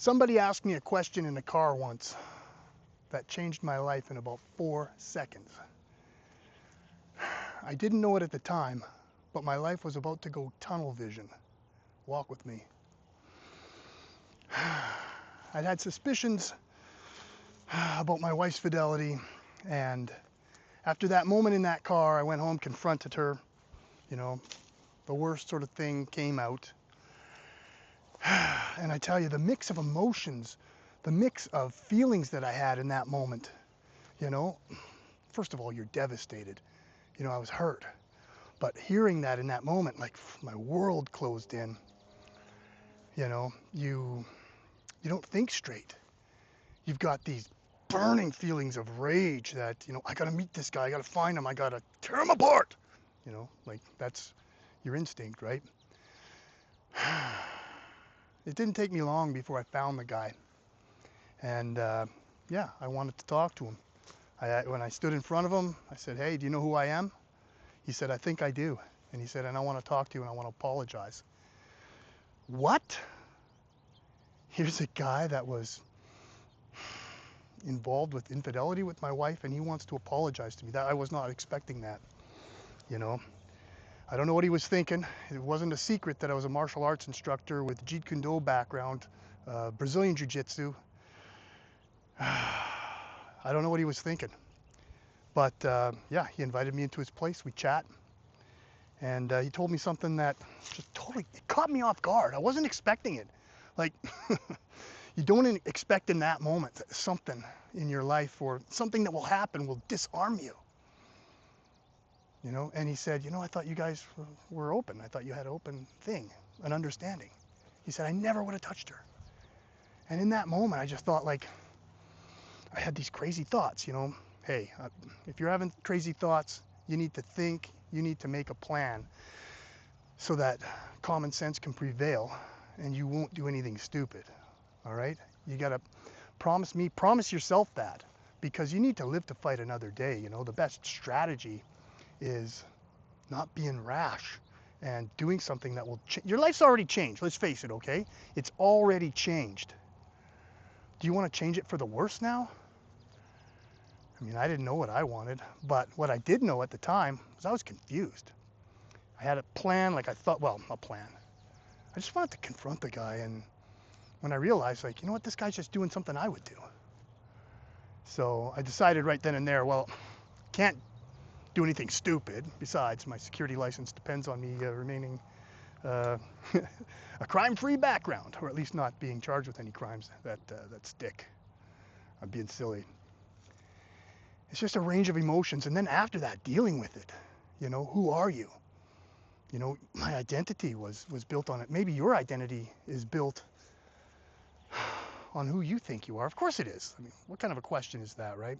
Somebody asked me a question in a car once that changed my life in about 4 seconds. I didn't know it at the time, but my life was about to go tunnel vision. Walk with me. I'd had suspicions about my wife's fidelity, and after that moment in that car, I went home, confronted her. You know, the worst sort of thing came out. And I tell you, the mix of emotions, the mix of feelings that I had in that moment, you know, first of all, you're devastated. You know, I was hurt. But hearing that in that moment, like my world closed in. You know, you don't think straight. You've got these burning feelings of rage that, you know, I gotta meet this guy, I gotta find him, I gotta tear him apart. You know, like that's your instinct, right? It didn't take me long before I found the guy. And yeah, I wanted to talk to him. When I stood in front of him, I said, "Hey, do you know who I am?" He said, "I think I do." And he said, "And I want to talk to you and I want to apologize." What? Here's a guy that was involved with infidelity with my wife and he wants to apologize to me. That I was not expecting that, you know. I don't know what he was thinking. It wasn't a secret that I was a martial arts instructor with Jeet Kune Do background, Brazilian Jiu-Jitsu. I don't know what he was thinking. But yeah, he invited me into his place. We chat. And he told me something that just totally it caught me off guard. I wasn't expecting it. Like, you don't expect in that moment that something in your life or something that will happen will disarm you. You know, and he said, "You know, I thought you guys were open. I thought you had an open thing, an understanding." He said, "I never would have touched her." And in that moment, I just thought, like, I had these crazy thoughts, you know. Hey, if you're having crazy thoughts, you need to think, you need to make a plan so that common sense can prevail and you won't do anything stupid, all right? You gotta promise yourself that, because you need to live to fight another day, you know. The best strategy is not being rash and doing something that will your life's already changed, let's face it, okay? It's already changed. Do you want to change it for the worse now? I mean, I didn't know what I wanted, but what I did know at the time was I was confused. I had a plan, like I thought, well, a plan. I just wanted to confront the guy, and when I realized, like, you know what, this guy's just doing something I would do. So I decided right then and there, well, can't do anything stupid. Besides, my security license depends on me remaining a crime-free background, or at least not being charged with any crimes that stick. I'm being silly. It's just a range of emotions, and then after that, dealing with it. You know, who are you? You know, my identity was built on it. Maybe your identity is built on who you think you are. Of course it is. I mean, what kind of a question is that, right?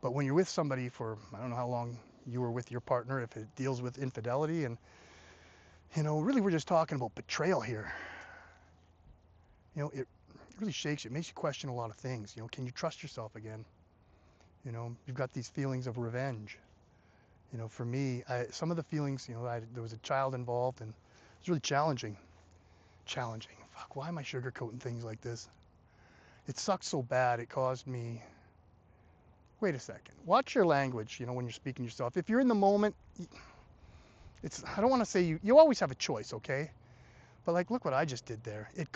But when you're with somebody for, I don't know how long you were with your partner, if it deals with infidelity, and, you know, really we're just talking about betrayal here. You know, it really shakes you. It makes you question a lot of things. You know, can you trust yourself again? You know, you've got these feelings of revenge. You know, for me, some of the feelings, you know, there was a child involved, and it was really challenging. Challenging. Fuck, why am I sugarcoating things like this? It sucked so bad, it caused me... Wait a second. Watch your language, you know, when you're speaking to yourself. If you're in the moment, I don't want to say you always have a choice, okay? But like, look what I just did there. It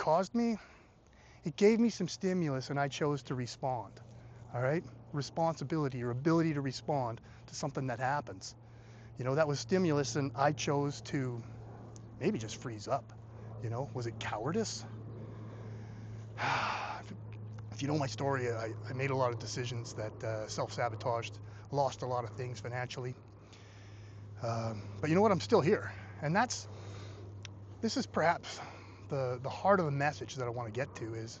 gave me some stimulus, and I chose to respond, all right? Responsibility or ability to respond to something that happens. You know, that was stimulus, and I chose to maybe just freeze up. You know, was it cowardice? If you know my story, I made a lot of decisions that self-sabotaged, lost a lot of things financially. But you know what? I'm still here. And this is perhaps the heart of the message that I want to get to is,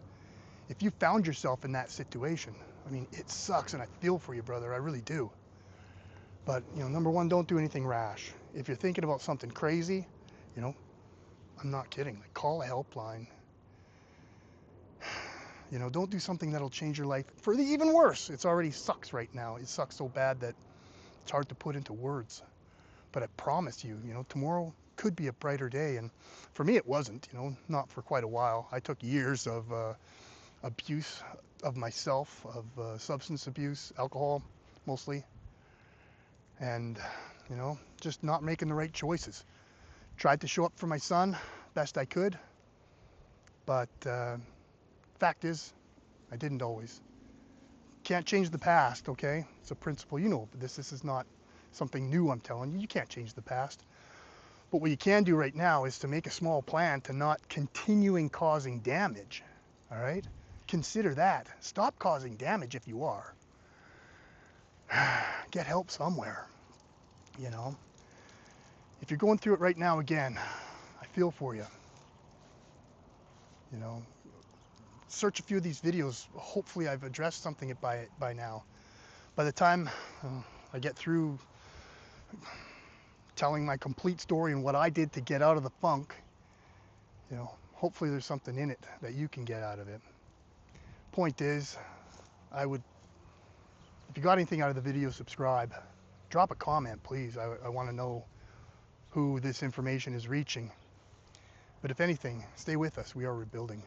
if you found yourself in that situation, I mean, it sucks, and I feel for you, brother. I really do. But, you know, number one, don't do anything rash. If you're thinking about something crazy, you know, I'm not kidding. Like, call a helpline. You know, don't do something that'll change your life for the even worse. It's already sucks right now. It sucks so bad that it's hard to put into words. But I promise you, you know, tomorrow could be a brighter day. And for me, it wasn't, you know, not for quite a while. I took years of abuse of myself, of substance abuse, alcohol mostly, and just not making the right choices. Tried to show up for my son best I could, but fact is, I didn't always. Can't change the past, okay? It's a principle, but this is not something new I'm telling you. You can't change the past. But what you can do right now is to make a small plan to not continuing causing damage, all right? Consider that. Stop causing damage if you are. Get help somewhere, If you're going through it right now, again, I feel for you. Search a few of these videos. Hopefully I've addressed something by now. By the time I get through telling my complete story and what I did to get out of the funk, hopefully there's something in it that you can get out of it. Point is, if you got anything out of the video, subscribe. Drop a comment, please. I want to know who this information is reaching. But if anything, stay with us. We are rebuilding.